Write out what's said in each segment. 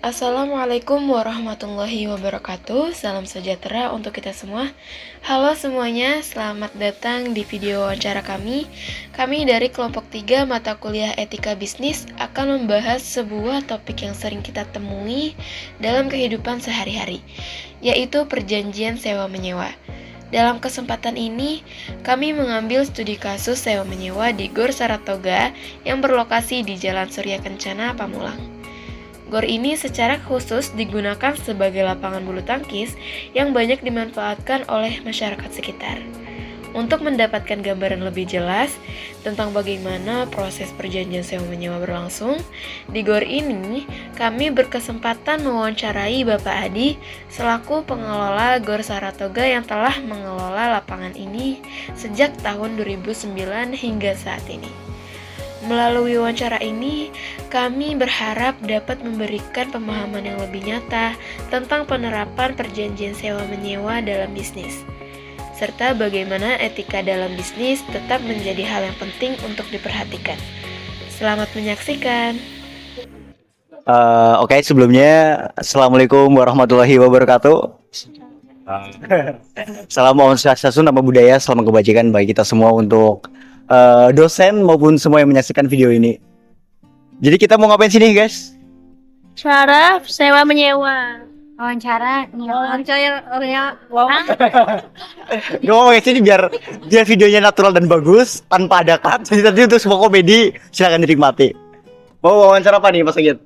Assalamualaikum warahmatullahi wabarakatuh. Salam sejahtera untuk kita semua. Halo semuanya, selamat datang di video wawancara kami. Kami dari kelompok 3 mata kuliah Etika Bisnis akan membahas sebuah topik yang sering kita temui dalam kehidupan sehari-hari, yaitu perjanjian sewa-menyewa. Dalam kesempatan ini, kami mengambil studi kasus sewa-menyewa di Gor Saratoga yang berlokasi di Jalan Surya Kencana, Pamulang. Gor ini secara khusus digunakan sebagai lapangan bulu tangkis yang banyak dimanfaatkan oleh masyarakat sekitar. Untuk mendapatkan gambaran lebih jelas tentang bagaimana proses perjanjian sewa-menyewa berlangsung, di Gor ini kami berkesempatan mewawancarai Bapak Adi selaku pengelola Gor Saratoga yang telah mengelola lapangan ini sejak tahun 2009 hingga saat ini. Melalui wawancara ini, kami berharap dapat memberikan pemahaman yang lebih nyata tentang penerapan perjanjian sewa-menyewa dalam bisnis, serta bagaimana etika dalam bisnis tetap menjadi hal yang penting untuk diperhatikan. Selamat menyaksikan. Oke, sebelumnya Assalamualaikum warahmatullahi wabarakatuh. Salam Om Swastiastu, nama budaya, salam kebajikan bagi kita semua untuk dosen maupun semua yang menyaksikan video ini. Jadi kita mau ngapain sini, guys? Syaraf sewa menyewa. Wawancara Gak mau guys, ini biar videonya natural dan bagus tanpa ada cut. Jadi tadi untuk semua komedi silakan dinikmati. Mau wawancara apa nih, Mas Agit?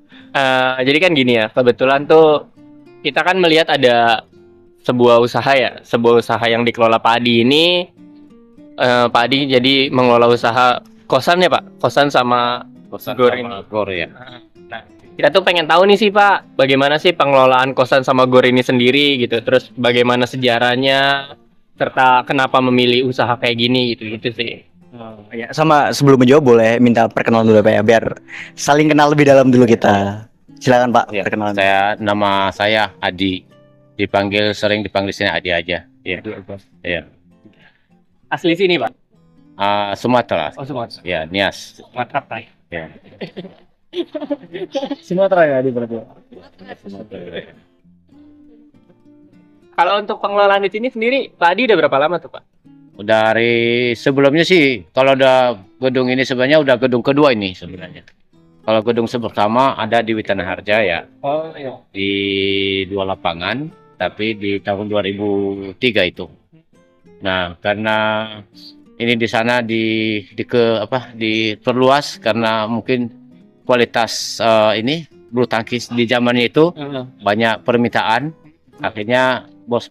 Jadi kan gini ya, kebetulan tuh kita kan melihat ada sebuah usaha yang dikelola Pak Adi ini. Pak Adi jadi mengelola usaha kosan ya Pak, kosan sama Gor ini. Gor ya. Nah, kita tuh pengen tahu nih sih Pak, bagaimana sih pengelolaan kosan sama Gor ini sendiri gitu, terus bagaimana sejarahnya, serta kenapa memilih usaha kayak gini gitu sih. Ya, sama sebelum menjawab boleh minta perkenalan dulu Pak ya, biar saling kenal lebih dalam dulu kita. Silakan Pak, Ya, perkenalan. nama saya Adi. Sering dipanggil sini Adi aja. Iya. Iya. Asli sini Pak? Sumatera. Oh Sumatera. Ya, Nias. Sumatera. Ya. Sumatera ya di berarti. Kalau untuk pengelolaan di sini sendiri, Pak Adi udah berapa lama tuh Pak? Dari sebelumnya sih, kalau udah gedung ini sebenarnya udah gedung kedua ini sebenarnya. Kalau gedung pertama ada di Witana Harja ya, Oh iya. di 2 lapangan, tapi di tahun 2003 itu. Nah, karena ini di sana diperluas karena mungkin kualitas ini bulu tangkis di zamannya itu banyak permintaan. Akhirnya bos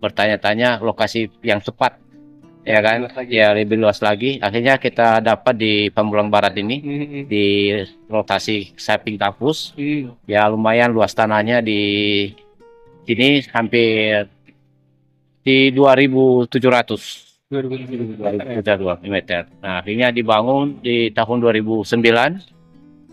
bertanya-tanya lokasi yang tepat, ya kan? Ya lebih luas lagi. Akhirnya kita dapat di Pamulang Barat ini di rotasi samping kampus. Ya lumayan luas tanahnya di sini hampir di 2.700 meter. Nah, akhirnya dibangun di tahun 2009.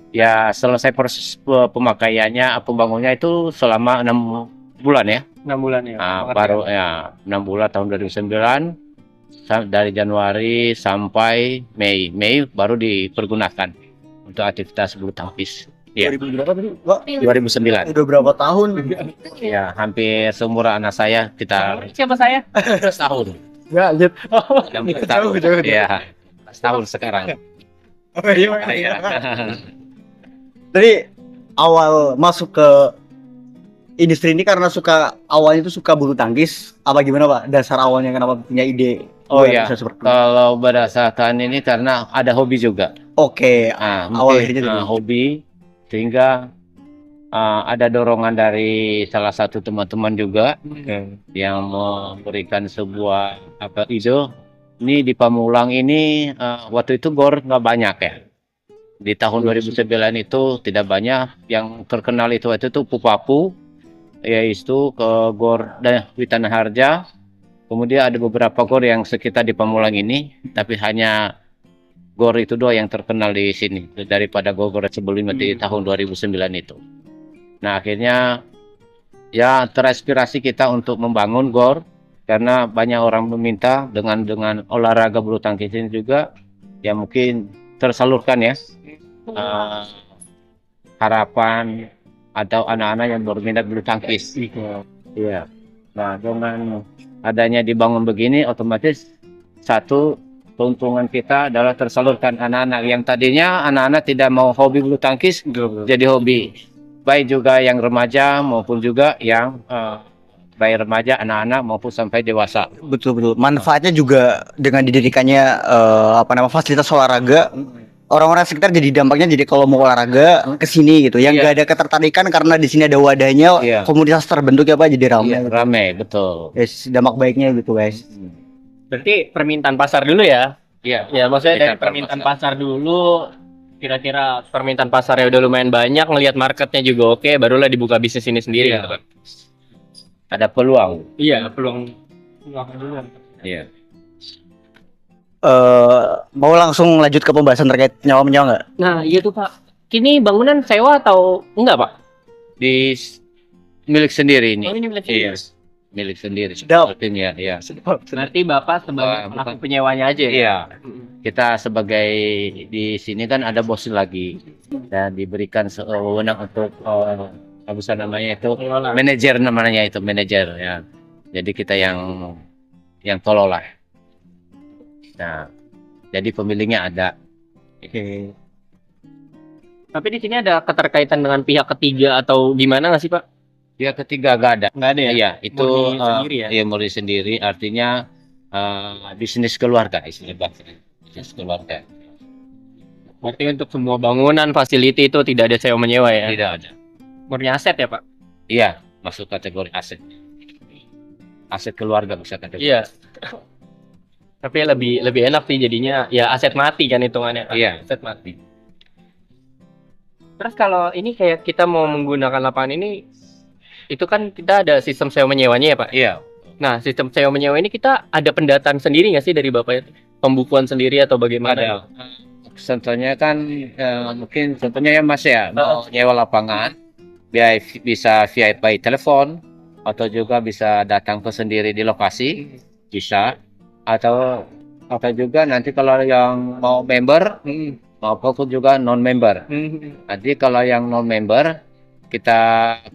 Ya, selesai proses pemakaiannya, pembangunnya itu selama 6 bulan ya. 6 bulan ya. Nah, baru ya 6 bulan tahun 2009 dari Januari sampai Mei baru dipergunakan untuk aktivitas bulu tangkis. Ya, 2000 berapa tadi, Pak? 2009. Udah berapa tahun? Ya, hampir seumuran anak saya, kita Siapa saya? setahun. Ya, lihat. Tahun. Jauh. Ya, setahun sekarang. Oh iya. Iya. Jadi awal masuk ke industri ini karena awalnya itu suka bulu tangkis apa gimana Pak? Dasar awalnya kenapa punya ide? Oh biar ya, bisa seperti itu? kalau berdasarkan ini karena ada hobi juga. Oke, Nah, awal mungkin, akhirnya dari hobi sehingga ada dorongan dari salah satu teman-teman juga yang memberikan sebuah ide. Ini di Pamulang ini waktu itu Gor nggak banyak ya. Di tahun 2009 itu tidak banyak, yang terkenal itu waktu itu Pupapu, yaitu ke Gor dan Witana Harja. Kemudian ada beberapa Gor yang sekitar di Pamulang ini, tapi hanya Gor itu doang yang terkenal di sini daripada Gor sebelumnya di tahun 2009 itu. Nah, akhirnya ya terinspirasi kita untuk membangun Gor karena banyak orang meminta dengan olahraga bulu tangkis ini juga ya mungkin tersalurkan ya. Harapan atau anak-anak yang berminat bulu tangkis. Iya. Nah, dengan adanya dibangun begini, otomatis satu keuntungan kita adalah tersalurkan anak-anak yang tadinya anak-anak tidak mau hobi bulu tangkis jadi hobi. Baik juga yang remaja maupun juga yang baik remaja, anak-anak maupun sampai dewasa. Betul betul. Manfaatnya juga dengan didirikannya fasilitas olahraga. Orang-orang sekitar jadi dampaknya jadi kalau mau olahraga ke sini gitu. Yang nggak ada ketertarikan karena di sini ada wadahnya, komunitas terbentuk ya Pak, jadi ramai. Iya, ramai, betul. Yes, dampak baiknya gitu guys. Berarti permintaan pasar dulu ya? Iya. Ya, maksudnya dari Permintaan permintaan pasar dulu, kira-kira permintaan pasarnya udah lumayan banyak, ngelihat marketnya juga oke, barulah dibuka bisnis ini sendiri gitu kan. Ada peluang. Iya, peluang dulu. Iya. Mau langsung lanjut ke pembahasan terkait nyawa-menyawa nggak? Nah, iya tuh Pak. Kini bangunan sewa atau enggak Pak? Di milik sendiri ini. Oh, ini milik Iya. sendiri. Milik sendiri. Sedap. Artinya, ya. Berarti Bapak sebagai pelaku penyewanya aja ya? Iya. Kita sebagai di sini kan ada bos lagi dan diberikan wewenang untuk apa sih namanya itu manajer namanya itu manajer ya. Jadi kita yang kelola. Nah, jadi pemiliknya ada. Oke. Tapi di sini ada keterkaitan dengan pihak ketiga atau gimana nggak sih Pak? Pihak ketiga gak ada. Nggak ada ya? Iya, itu Murni sendiri ya? Iya, murni sendiri. Artinya bisnis keluarga, istilah bahasa. Bisnis keluarga. Berarti untuk semua bangunan, fasiliti itu tidak ada sewa menyewa ya? Tidak ada. Murni aset ya Pak? Iya, masuk kategori aset. Aset keluarga bisa kategori. Iya. Tapi lebih enak sih jadinya ya aset mati kan hitungannya kan? Iya. Aset mati. Terus kalau ini kayak kita mau menggunakan lapangan ini, itu kan kita ada sistem sewa menyewanya ya Pak? Iya. Nah, sistem sewa menyewa ini kita ada pendataan sendiri nggak sih dari Bapak? Pembukuan sendiri atau bagaimana? Ada. Contohnya kan mungkin contohnya ya Mas ya, mau nyewa lapangan, bisa via by telepon atau juga bisa datang ke sendiri di lokasi, bisa. Atau juga nanti kalau yang mau member maupun juga non member. Nanti kalau yang non member kita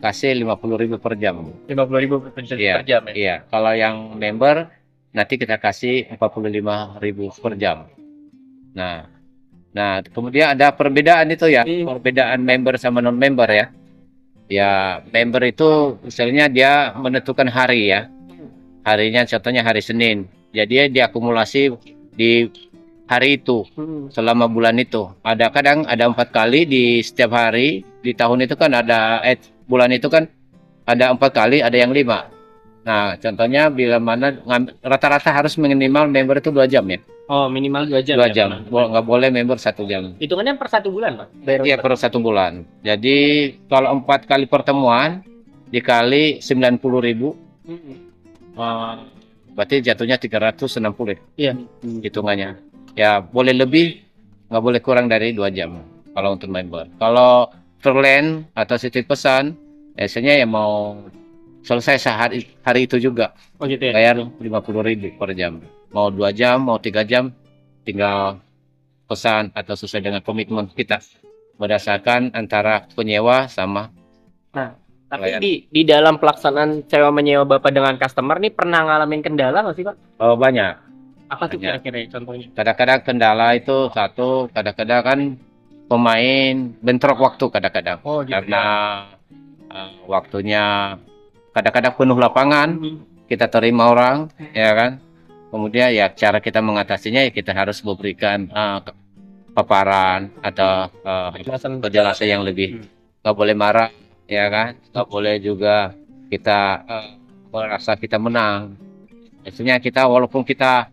kasih 50.000 per jam. 50.000 per jam ya? Iya, kalau yang member nanti kita kasih 45.000 per jam. Nah, kemudian ada perbedaan itu ya, perbedaan member sama non member ya. Ya, member itu misalnya dia menentukan hari ya. Harinya contohnya hari Senin. Jadi dia diakumulasi di hari itu selama bulan itu. Kadang ada 4 kali di setiap hari. Di tahun itu kan ada bulan itu kan ada 4 kali, ada yang 5. Nah, contohnya bila mana rata-rata harus minimal member itu 2 jam ya. Oh, minimal 2 jam. 2 ya, jam. Pak? Nggak boleh member 1 jam. Hitungannya per 1 bulan, Pak? Iya, per 1 bulan. Jadi kalau 4 kali pertemuan dikali 90.000, berarti jatuhnya 360 ya. Iya. Hitungannya. Ya, boleh lebih, nggak boleh kurang dari 2 jam kalau untuk member. Kalau freelance atau titip pesan, biasanya ya mau selesai hari itu juga. Oh gitu ya? Bayar 50.000 per jam. Mau 2 jam, mau 3 jam, tinggal pesan atau sesuai dengan komitmen kita. Berdasarkan antara penyewa sama. Nah, tapi di dalam pelaksanaan sewa menyewa Bapak dengan customer nih pernah ngalamin kendala nggak sih Pak? Oh, banyak. Apa tuh Banyak. kira-kira contohnya? Kadang-kadang kendala itu satu, kadang-kadang kan pemain bentrok waktu kadang-kadang. Oh gitu. Karena waktunya kadang-kadang penuh lapangan, kita terima orang, ya kan. Kemudian ya cara kita mengatasinya ya kita harus memberikan paparan atau penjelasan yang lebih. Nggak boleh marah, ya kan. Nggak boleh juga kita merasa kita menang. Biasanya kita walaupun kita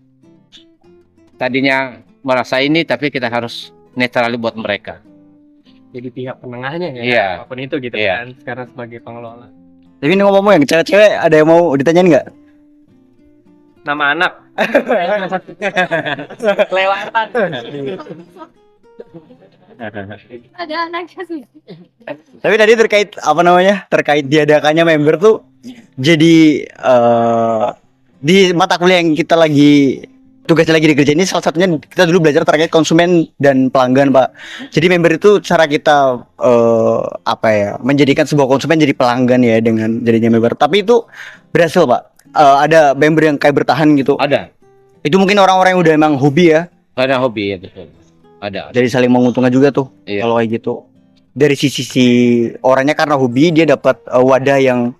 tadinya merasa ini, tapi kita harus netral buat mereka. Jadi pihak penengahnya ya, Iya. apapun itu gitu Iya. kan, sekarang sebagai pengelola. Tapi ini ngomong yang cewek-cewek ada yang mau ditanyain nggak? Nama anak. Kelewatan. Ada anaknya sih. Tapi tadi terkait diadakannya member tuh jadi di mata kuliah yang kita lagi tugasnya lagi dikerjain ini salah satunya kita dulu belajar terkait konsumen dan pelanggan, Pak. Jadi member itu cara kita menjadikan sebuah konsumen jadi pelanggan ya dengan jadinya member. Tapi itu berhasil, Pak. Ada member yang kayak bertahan gitu. Ada. Itu mungkin orang-orang yang udah emang hobi ya. Ada hobi ya, betul. Ada. Jadi saling menguntungkan juga tuh. Iya. Kalau kayak gitu. Dari sisi si orangnya karena hobi dia dapat wadah yang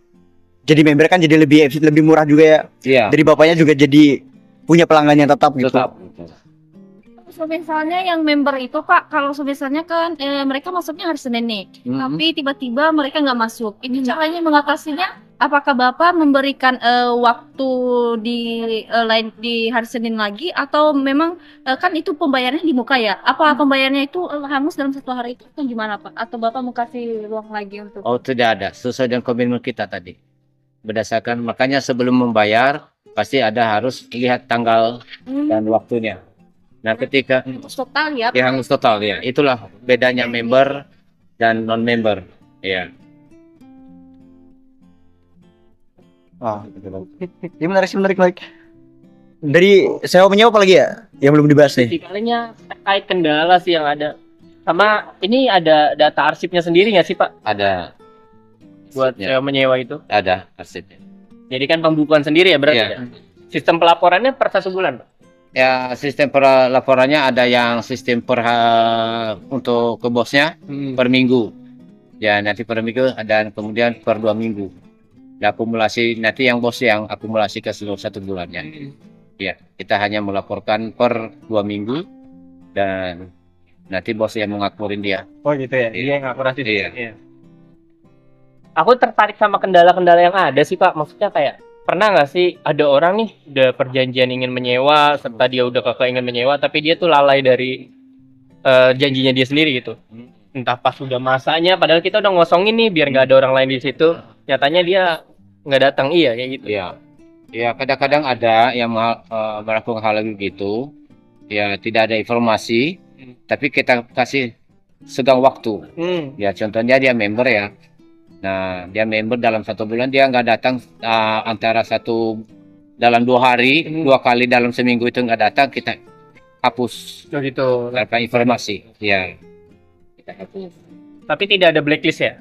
jadi member kan jadi lebih murah juga ya. Iya. Dari bapaknya juga jadi punya pelanggan yang tetap gitu. Tetap. So, misalnya yang member itu Pak, kalau misalnya kan mereka masuknya hari Senin nih, tapi tiba-tiba mereka nggak masuk. Ini caranya mengatasinya? Apakah Bapak memberikan waktu di hari Senin lagi, atau memang kan itu pembayarannya di muka ya? Apa pembayarannya itu hangus dalam 1 hari itu kan gimana Pak? Atau Bapak mau kasih ruang lagi untuk? Oh, tidak ada. Sesuai dengan komitmen kita tadi. Berdasarkan, makanya sebelum membayar pasti ada harus lihat tanggal dan waktunya. Nah, ketika Total ya? ya hangus total ya, itulah bedanya member dan non member. Ya. Ini menarik. Dari sewa menyewa apa lagi ya? Yang belum dibahas nih. Kalinya terkait kendala sih yang ada. Sama ini ada data arsipnya sendiri nggak sih Pak? Ada. Buat Ya. sewa menyewa itu. Ada arsipnya. Jadi kan pembukuan sendiri ya berarti Iya. ya? Sistem pelaporannya per 1 bulan Pak? Ya, sistem laporannya ada yang sistem untuk ke bosnya per minggu. Ya, nanti per minggu dan kemudian per 2 minggu. Akumulasi nanti yang bos yang akumulasi ke seluruh 1 bulannya. Ya, kita hanya melaporkan per 2 minggu dan nanti bos yang mengakurin dia. Oh gitu ya, Iya. dia yang akurasi. Iya. Aku tertarik sama kendala-kendala yang ada sih Pak. Maksudnya kayak pernah nggak sih ada orang nih udah perjanjian ingin menyewa serta dia udah ingin menyewa tapi dia tuh lalai dari janjinya dia sendiri gitu. Entah pas sudah masanya, padahal kita udah ngosongin nih biar nggak ada orang lain di situ. Nyatanya dia nggak datang, iya kayak gitu. Iya. Ya, kadang-kadang ada yang melakukan hal gitu. Ya, tidak ada informasi, tapi kita kasih segang waktu. Ya, contohnya dia member ya. Nah, dia member dalam 1 bulan dia nggak datang antara dalam 2 hari, 2 kali dalam seminggu itu nggak datang, kita hapus Oh gitu. tanpa informasi. Ya, kita hapus. Tapi tidak ada blacklist ya?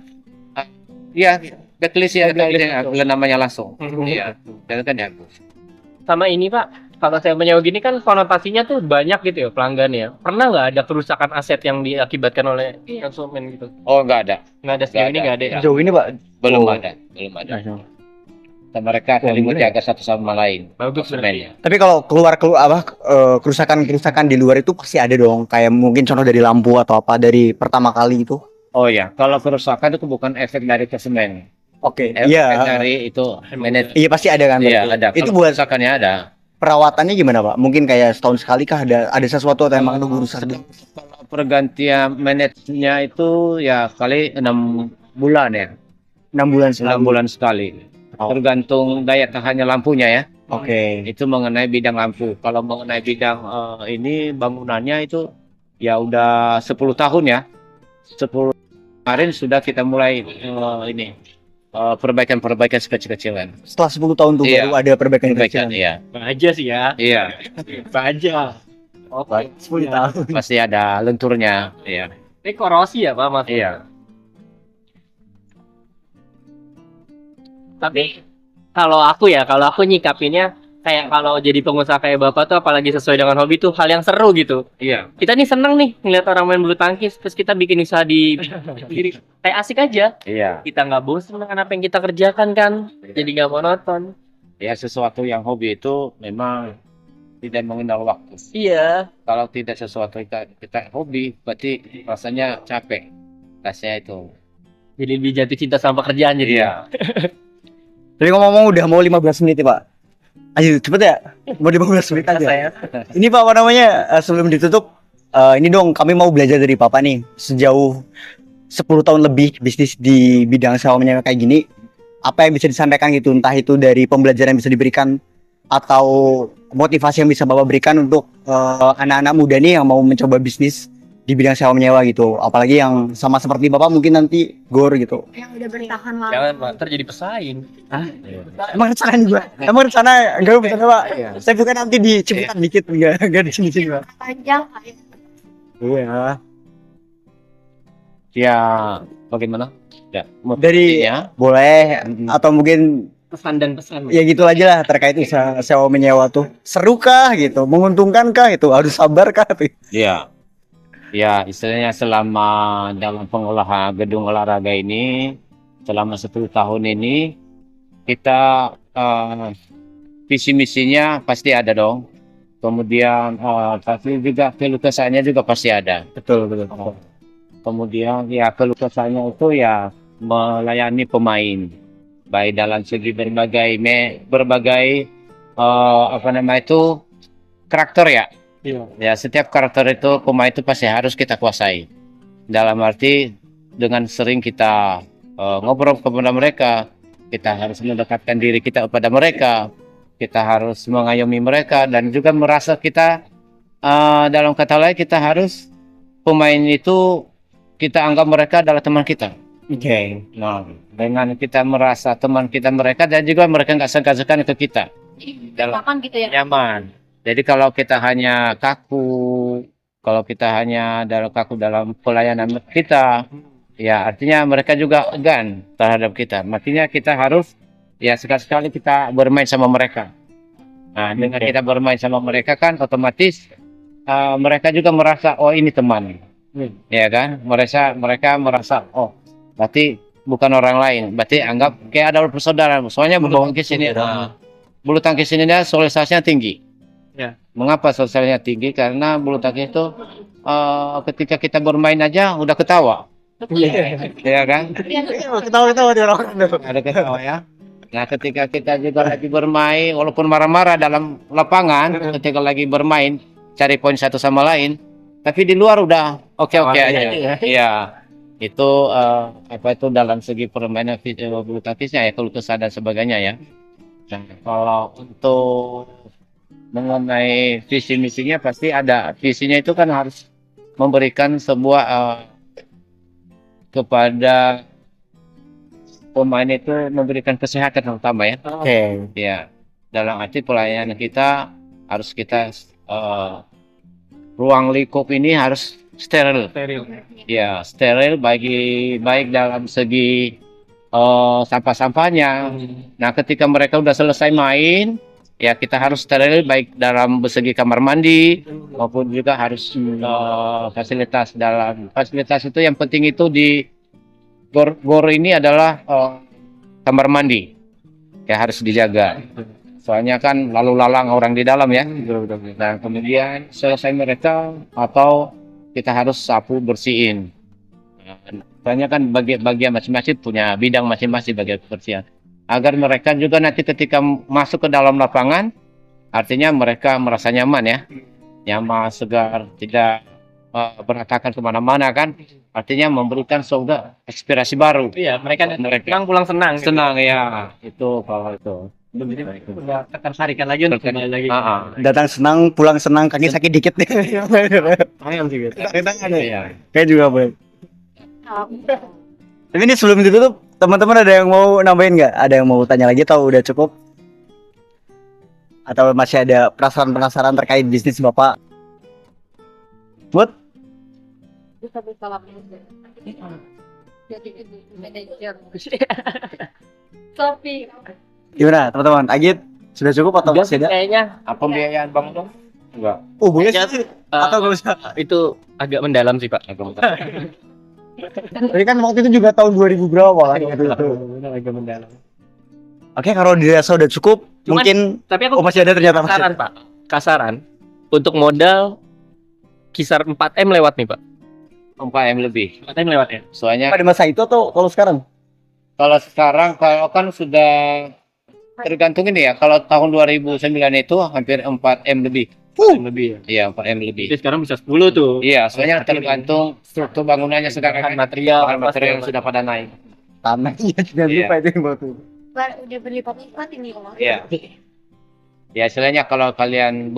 Ya, blacklist ya, Blacklist ada namanya langsung. Mhm. Iya, dan kan dihapus. Sama ini Pak, kalau saya menyewa gini kan konotasinya tuh banyak gitu ya pelanggan ya. Pernah nggak ada kerusakan aset yang diakibatkan oleh konsumen gitu? Oh, nggak ada. Nggak ada sejauh ini nggak ada ya? Sejauh ini, Pak. Belum Oh. ada. Dan mereka saling menjaga satu sama lain. Bagus berarti. konsumennya. Tapi kalau keluar kerusakan di luar itu pasti ada dong. Kayak mungkin contoh dari lampu atau apa dari pertama kali itu. Oh ya, kalau kerusakan itu bukan efek dari konsumen. Oke. Efek Iya. dari itu manajemen. Iya pasti ada kan. Iya, berarti. ada. Itu Kalau buat kerusakannya ada. perawatannya gimana, Pak? Mungkin kayak setahun sekali kah ada sesuatu atau emang nunggu rusak? Kalau pergantian manajernya itu ya kali 6 bulan ya. 6 bulan 6 sekali. bulan sekali. Oh. Tergantung daya tahannya lampunya ya. Oke. Itu mengenai bidang lampu. Kalau mengenai bidang ini bangunannya itu ya udah 10 tahun ya. 10 kemarin sudah kita mulai perbaikan-perbaikan sekecil-kecilan. Setelah 10 tahun tuh Iya. baru ada perbaikan Perbaikan, kecil. iya. Aja sih ya. Iya. Aja. Oh, 10 tahun. Pasti ada lenturnya, iya. Ini korosi ya Pak Mas? Iya. Tapi kalau aku nyikapinnya kayak kalau jadi pengusaha kayak Bapak tuh apalagi sesuai dengan hobi tuh hal yang seru gitu. Iya. Kita nih seneng nih ngeliat orang main bulu tangkis terus kita bikin usaha di diri kayak asik aja. Iya. Kita nggak bosan dengan apa yang kita kerjakan kan. Jadi nggak monoton. Ya, sesuatu yang hobi itu memang tidak mengenal waktu. Iya. Kalau tidak sesuatu kita hobi, berarti rasanya capek. Rasanya itu. Jadi lebih jatuh cinta sama pekerjaan jadi. Iya. Tapi ngomong-ngomong udah mau 15 menit ya, Pak. Ayo cepet ya. Mau 15 menit aja. Saya. Ini Pak, apa namanya? Sebelum ditutup, ini dong kami mau belajar dari Papa nih. Sejauh 10 tahun lebih bisnis di bidang sewa menyewa kayak gini, apa yang bisa disampaikan gitu? Entah itu dari pembelajaran yang bisa diberikan atau motivasi yang bisa Bapak berikan untuk anak-anak muda nih yang mau mencoba bisnis di bidang sewa menyewa gitu. Apalagi yang sama seperti Bapak mungkin nanti GOR gitu. Yang udah bertahan lama. Jangan Pak, ntar jadi pesaing. Emang rencana juga? Emang rencana enggak rencana Pak? Saya bukan nanti di Ciputat dikit enggak di sini Pak. Panjang. Iya. Ya, bagaimana? Ya, Dari ya. boleh atau mungkin Pesan dan pesan. ya gitu aja lah terkait usaha sewa menyewa tuh. Seru kah gitu? Menguntungkan kah itu? Harus sabar kah? Ya, ya istilahnya selama dalam pengelolaan gedung olahraga ini, selama 10 tahun ini, kita visi misinya pasti ada dong. Kemudian pasti juga keluh kesahnya juga pasti ada. Betul, betul. Kemudian ya keluh kesahnya itu ya melayani pemain, baik dalam segi berbagai apa namanya itu karakter ya. Iya. Ya, setiap karakter itu pemain itu pasti harus kita kuasai. Dalam arti dengan sering kita ngobrol kepada mereka, kita harus mendekatkan diri kita kepada mereka, kita harus mengayomi mereka dan juga merasa kita dalam kata lain kita harus pemain itu kita anggap mereka adalah teman kita. Oke. Nah, dengan kita merasa teman kita mereka dan juga mereka nggak segan-segan ke kita. Kapan gitu ya? Nyaman. Jadi kalau kita hanya kaku, kalau kita hanya kaku dalam pelayanan kita, ya artinya mereka juga enggan terhadap kita. Makanya kita harus ya sekali-sekali kita bermain sama mereka. Nah, dengan kita bermain sama mereka kan otomatis mereka juga merasa oh ini teman. Ya kan? Mereka merasa oh berarti bukan orang lain, berarti anggap kayak ada persaudaraan. Soalnya bulu tangkis ini, bulu tangkis ini sosialisasinya tinggi. Ya. Mengapa sosialnya tinggi? Karena bulu tangkis itu ketika kita bermain aja udah ketawa, ya kan? Ketawa-ketawa di orang. Ada ketawa ya. Nah, ketika kita juga lagi bermain, walaupun marah-marah dalam lapangan, ketika lagi bermain cari poin satu sama lain, tapi di luar udah oke-oke aja. Iya. Itu apa itu dalam segi permainan bulu tangkisnya ya, keluh kesah dan sebagainya ya. Nah, kalau untuk mengenai visi misinya pasti ada. Visinya itu kan harus memberikan sebuah kepada pemain itu memberikan kesehatan yang utama ya. Oke. Ya, dalam arti pelayanan kita harus kita ruang lingkup ini harus steril. Ya, steril baik dalam segi sampah-sampahnya. Nah, ketika mereka udah selesai main, ya kita harus steril baik dalam segi kamar mandi maupun juga harus fasilitas itu yang penting itu di gor ini adalah kamar mandi. Ya harus dijaga. Soalnya kan lalu lalang orang di dalam ya. Nah, kemudian selesai mereka atau kita harus sapu bersihin. Soalnya kan bagian masing-masing punya bidang masing-masing bagian kebersihan. Agar mereka juga nanti ketika masuk ke dalam lapangan, artinya mereka merasa nyaman ya. Nyaman, segar, tidak berantakan kemana-mana kan. Artinya memberikan suatu inspirasi baru. Iya, mereka pulang senang. Senang ya, itu kalau itu. Udah ketertarikan lagi untuk kembali lagi. Datang senang, pulang senang, kaki sakit dikit nih. Tangan sih gitu. Tangan Iya. Kayak juga boleh. Tapi ini sebelum ditutup, teman-teman ada yang mau nambahin nggak? Ada yang mau tanya lagi atau udah cukup? Atau masih ada penasaran terkait bisnis Bapak? Buat? Bisa jadi manajer. Tapi Gimana teman-teman? Agit sudah cukup atau masih ada? Kayaknya Apa pembiayaan Bang dong? Enggak. Boleh Kayaknya, sih. Atau nggak usah? itu agak mendalam sih Pak. Tapi kan waktu itu juga tahun 2000 berapa kan? Agak mendalam. Oke, kalau dirasa udah cukup, Cuman, mungkin Tapi aku masih ada ternyata masih. kasaran Pak. Kasaran untuk modal kisar 4M lewat nih Pak. 4M lebih. 4M lewat ya. Soalnya Pada masa itu atau kalau sekarang? kalau sekarang kalau kan sudah tergantung ini ya. Kalau tahun 2009 itu hampir 4M lebih. 4M lebih ya. Iya, 4M lebih. Jadi sekarang bisa 10 tuh. Iya, soalnya tergantung struktur bangunannya sekarang Bahan kan material, bahan material apa sudah pada naik. Tanahnya juga Iya. lupa itu yang batu. udah berlipat-lipat ini loh. Iya. Ya, istilahnya kalau kalian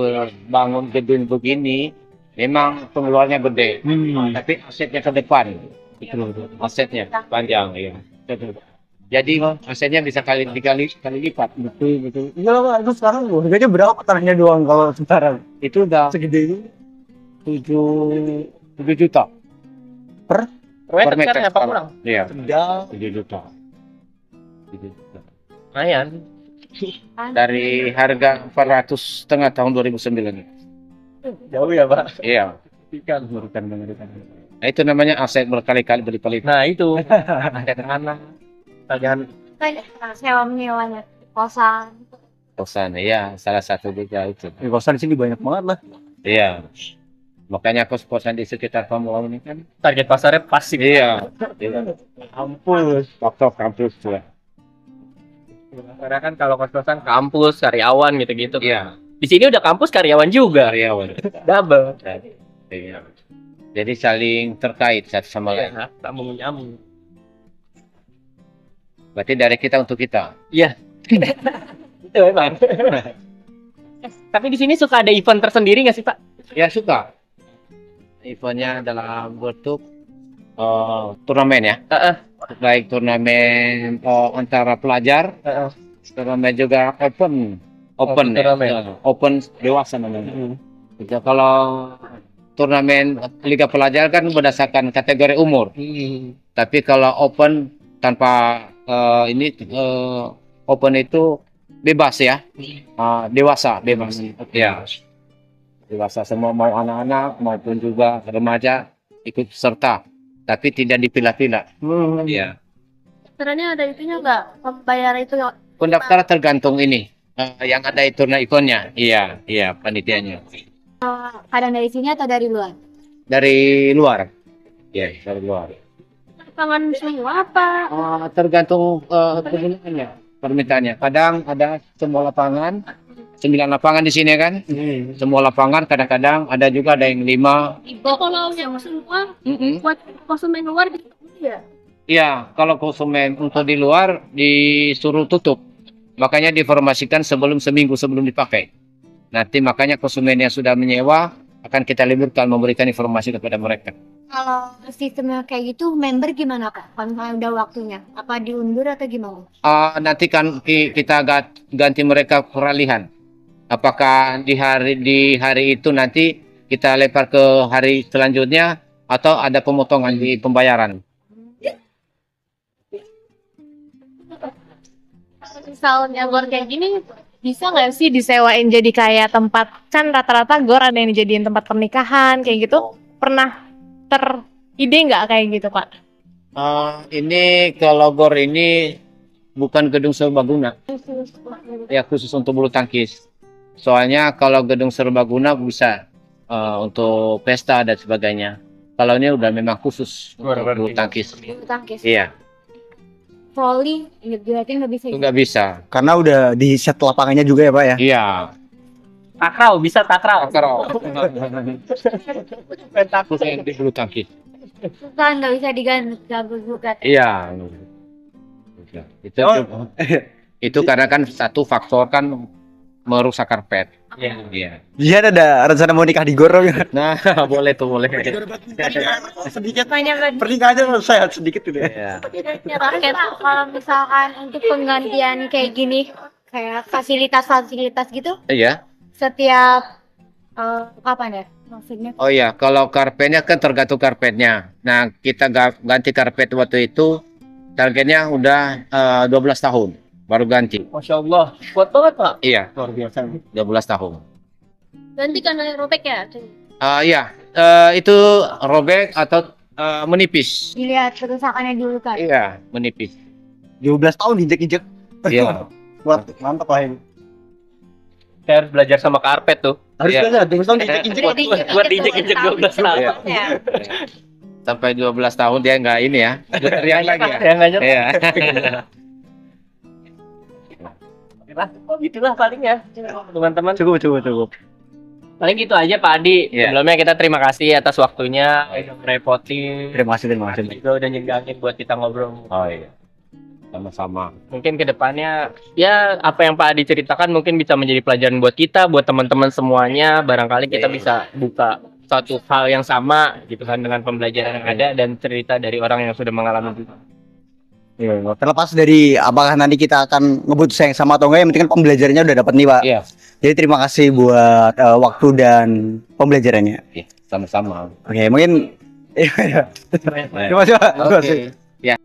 bangun gedung begini, memang pengeluarannya gede, tapi asetnya ke depan. Itu asetnya panjang ya. Jadi asetnya bisa kali lipat. Betul. Iya Pak, itu sekarang harganya berapa tanahnya doang kalau sekarang? Itu udah Segede ini. 7 juta Per per meter meter sekarang apa sekarang. kurang? Iya, Sedang. 7 juta. 7 juta. Lumayan. Dari harga 400 setengah tahun 2009. Jauh ya, Pak. Iya. Mengerikan. Nah, itu namanya aset berkali-kali berlipat-lipat. Nah, itu. Ada tanah. Jangan Sewa menyewanya kosan. Kosan, iya, salah satu juga itu. Di kosan di sini banyak banget lah. Iya. Makanya kos-kosan di sekitar Pamulang ini kan. target pasarnya pasif. Iya. Kampus, faktor kampus juga. Karena kan kalau kos-kosan kampus, karyawan gitu-gitu. Iya, Di sini udah kampus karyawan juga. karyawan. Double. Iya. Jadi saling terkait satu sama lain. Ya, sambung menyambung. Berarti dari kita untuk kita. Itu memang. Tapi di sini suka ada event tersendiri nggak sih, Pak? Ya suka. Eventnya dalam bentuk turnamen ya. Baik turnamen antara pelajar, turnamen juga open ya. turnamen. Open dewasa namanya. Jadi kalau turnamen liga pelajar kan berdasarkan kategori umur. Tapi kalau open tanpa open itu bebas ya. Dewasa bebas. Ya. Dewasa semua, mau anak-anak maupun juga remaja ikut serta, tapi tidak dipilah-pilah. Ya. Sebenarnya ada itunya nggak? Pembayar itu nggak? Pendaftaran tergantung ini yang ada itu ikonnya. Iya, panitianya. Kadang dari sini atau dari luar? Dari luar. Ya, dari luar. Lapangan semua apa? Tergantung penggunaannya, permintaannya. Kadang ada semua lapangan, 9 lapangan di sini kan. Semua lapangan, kadang-kadang ada juga ada yang 5. Kalau yang semua buat konsumen luar gitu ya? Iya, kalau konsumen untuk di luar disuruh tutup. Makanya diinformasikan seminggu sebelum dipakai. Nanti makanya konsumen yang sudah menyewa akan kita liburkan, memberikan informasi kepada mereka. Kalau sistemnya kayak gitu, member gimana Kak? Kalau misalnya udah waktunya, apa diundur atau gimana? Nanti kan kita ganti mereka peralihan. Apakah di hari itu nanti kita lempar ke hari selanjutnya atau ada pemotongan di pembayaran? Misalnya gor kayak gini, bisa nggak sih disewain jadi kayak tempat, kan rata-rata gor ada yang dijadiin tempat pernikahan kayak gitu, pernah teride nggak kayak gitu Pak? Ini kalau gor ini bukan gedung serbaguna, ya khusus untuk bulu tangkis. Soalnya kalau gedung serbaguna bisa untuk pesta dan sebagainya. Kalau ini udah memang khusus untuk bulu tangkis. Bulu tangkis. Iya, Volley, berarti nggak bisa. itu nggak bisa. Karena udah di set lapangannya juga ya Pak ya. Iya. Takraw, bisa takraw. Takut di bulu tangkis. Kan nggak bisa diganggu-gugat. Iya. Itu itu karena kan satu faktor kan merusak karpet. Iya. Jihan ada rencana mau nikah di Gor? Nah, boleh tuh, boleh. Sedikit pernikahannya selesai sedikit gitu ya. Iya. Raket kalau misalkan untuk penggantian kayak gini, kayak fasilitas-fasilitas gitu, Iya. setiap kapan ya? Maksudnya? Oh iya, kalau karpetnya kan tergantung karpetnya. Nah, kita ganti karpet waktu itu targetnya udah 12 tahun baru ganti. Masya Allah, kuat banget Pak. Iya, Luar biasa. 12 tahun. Ganti karena robek ya? Iya, itu robek atau menipis. Dilihat kerusakannya dulu kan. Iya, menipis. 12 tahun injek-injek. Iya. Mantap lah ini. Saya harus belajar sama karpet tuh. Harus Iya. kan 12 tahun injek-injek. Buat diinjek-injek 12 tahun. Iya. Sampai 12 tahun dia nggak ini ya. Teriak lagi ya. Ya nggak nyerah. Iya. Gitulah paling ya, teman-teman. Cukup. Paling gitu aja Pak Adi. Iya. Sebelumnya kita terima kasih atas waktunya, udah merepotin. Terima kasih. Juga udah nyenggangin buat kita ngobrol. Oh iya. Sama-sama. Mungkin kedepannya ya apa yang Pak Adi ceritakan mungkin bisa menjadi pelajaran buat kita, buat teman-teman semuanya. Barangkali kita bisa buka suatu hal yang sama gitu kan dengan pembelajaran yang ada dan cerita dari orang yang sudah mengalami itu. Iya, terlepas dari apakah nanti kita akan ngebut yang sama atau enggak, yang penting kan pembelajarannya udah dapat nih Pak. Iya. Jadi terima kasih buat waktu dan pembelajarannya. Iya, sama-sama. Oke, mungkin iya. Terima kasih Pak. Terima kasih. Ya.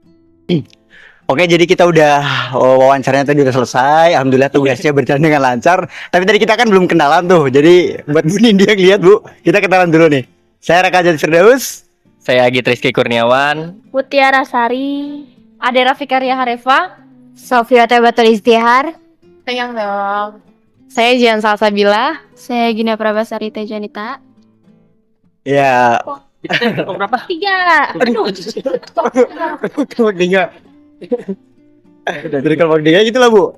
Oke, jadi kita udah wawancaranya tadi udah selesai. Alhamdulillah tugasnya berjalan dengan lancar. Tapi tadi kita kan belum kenalan tuh. Jadi buat Bu Nindi yang lihat Bu, kita kenalan dulu nih. Saya Raka Jadi Firdaus. Saya Agit Rizky Kurniawan. Mutiara Sari, Adera Fikaria Harefa, Sofia Batul Istihar. Sayang dong. Saya Jian Salsabila. Saya Gina Prabasari Tejanita. Ya. Berapa? 3. Kelompok tiga. Dari kelompok tiga gitu lah Bu.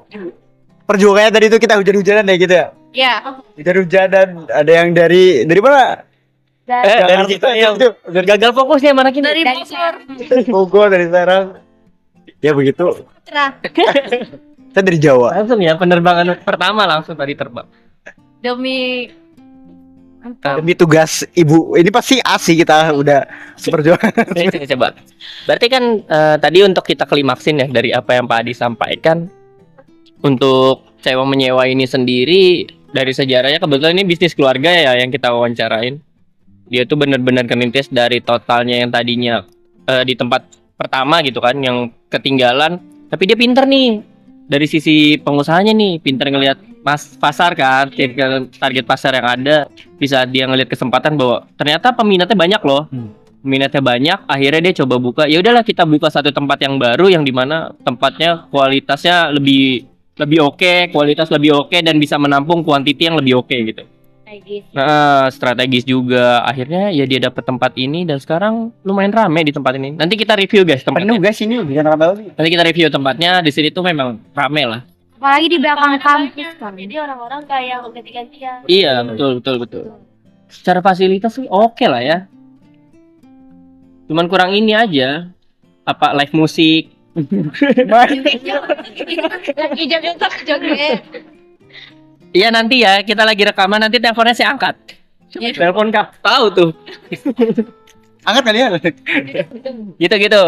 Perjuangannya tadi itu kita hujan-hujanan ya gitu ya. Ya. Hujan-hujanan. Ada yang dari mana? Dari situ yang gagal fokusnya mana kini? Dari Bogor. Bogor, dari Serang. Ya begitu. Putra. Saya dari Jawa. Langsung ya penerbangan pertama langsung tadi terbang. Demi Demi tugas Ibu. Ini pasti asik kita udah seperjuangan. Coba. Berarti kan tadi untuk kita klimaksin ya dari apa yang Pak Adi sampaikan, untuk sewa menyewa ini sendiri dari sejarahnya kebetulan ini bisnis keluarga ya yang kita wawancarain. Dia tuh benar-benar kerintis dari totalnya yang tadinya di tempat pertama gitu kan yang ketinggalan, tapi dia pinter nih dari sisi pengusahanya nih, pinter ngelihat pasar kan, target pasar yang ada, bisa dia ngelihat kesempatan bahwa ternyata peminatnya banyak loh. Peminatnya banyak, akhirnya dia coba buka. Ya udahlah kita buka satu tempat yang baru yang dimana tempatnya kualitasnya lebih oke, kualitas lebih oke dan bisa menampung kuantiti yang lebih oke gitu. Nah, strategis juga. Akhirnya ya dia dapat tempat ini dan sekarang lumayan rame di tempat ini. Nanti kita review guys tempatnya. Penuh guys ini bisa rame lagi. Nanti kita review tempatnya. Di sini tuh memang rame lah. Apalagi di belakang kampus kan. Jadi orang-orang kayak ganti-gantian. Iya, betul. Secara fasilitas sih oke lah ya. Cuman kurang ini aja. Apa live musik. Lagi joget. Iya nanti ya, kita lagi rekaman nanti teleponnya saya angkat. Telepon Kak. Tahu tuh. Angkat kali ya. Gitu.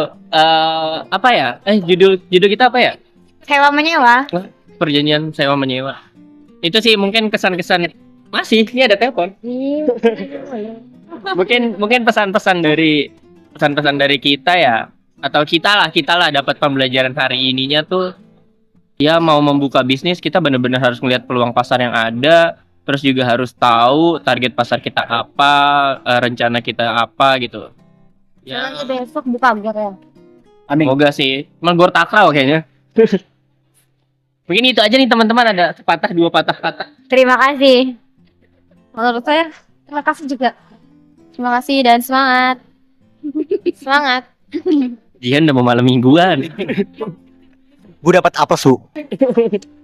Apa ya? Judul kita apa ya? Sewa menyewa. Perjanjian sewa menyewa. Itu sih mungkin kesan-kesan masih ini ada telepon. mungkin pesan-pesan dari kita ya, atau kita lah dapat pembelajaran hari ininya tuh ya, mau membuka bisnis kita benar-benar harus melihat peluang pasar yang ada, terus juga harus tahu target pasar kita apa, rencana kita apa gitu. Ya, Besok buka gor ya. Amin. semoga sih. Cuman gor takraw kayaknya. Mungkin itu aja nih teman-teman, ada sepatah dua patah kata. Terima kasih. Menurut saya, terima kasih juga. Terima kasih dan semangat. Semangat. Jihan udah mau malam mingguan. Bu dapat apa Su?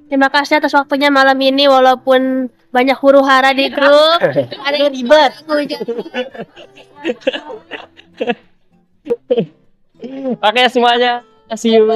Terima kasih atas waktunya malam ini walaupun banyak huru-hara di grup. Ada yang ribet. Oke semuanya. See you.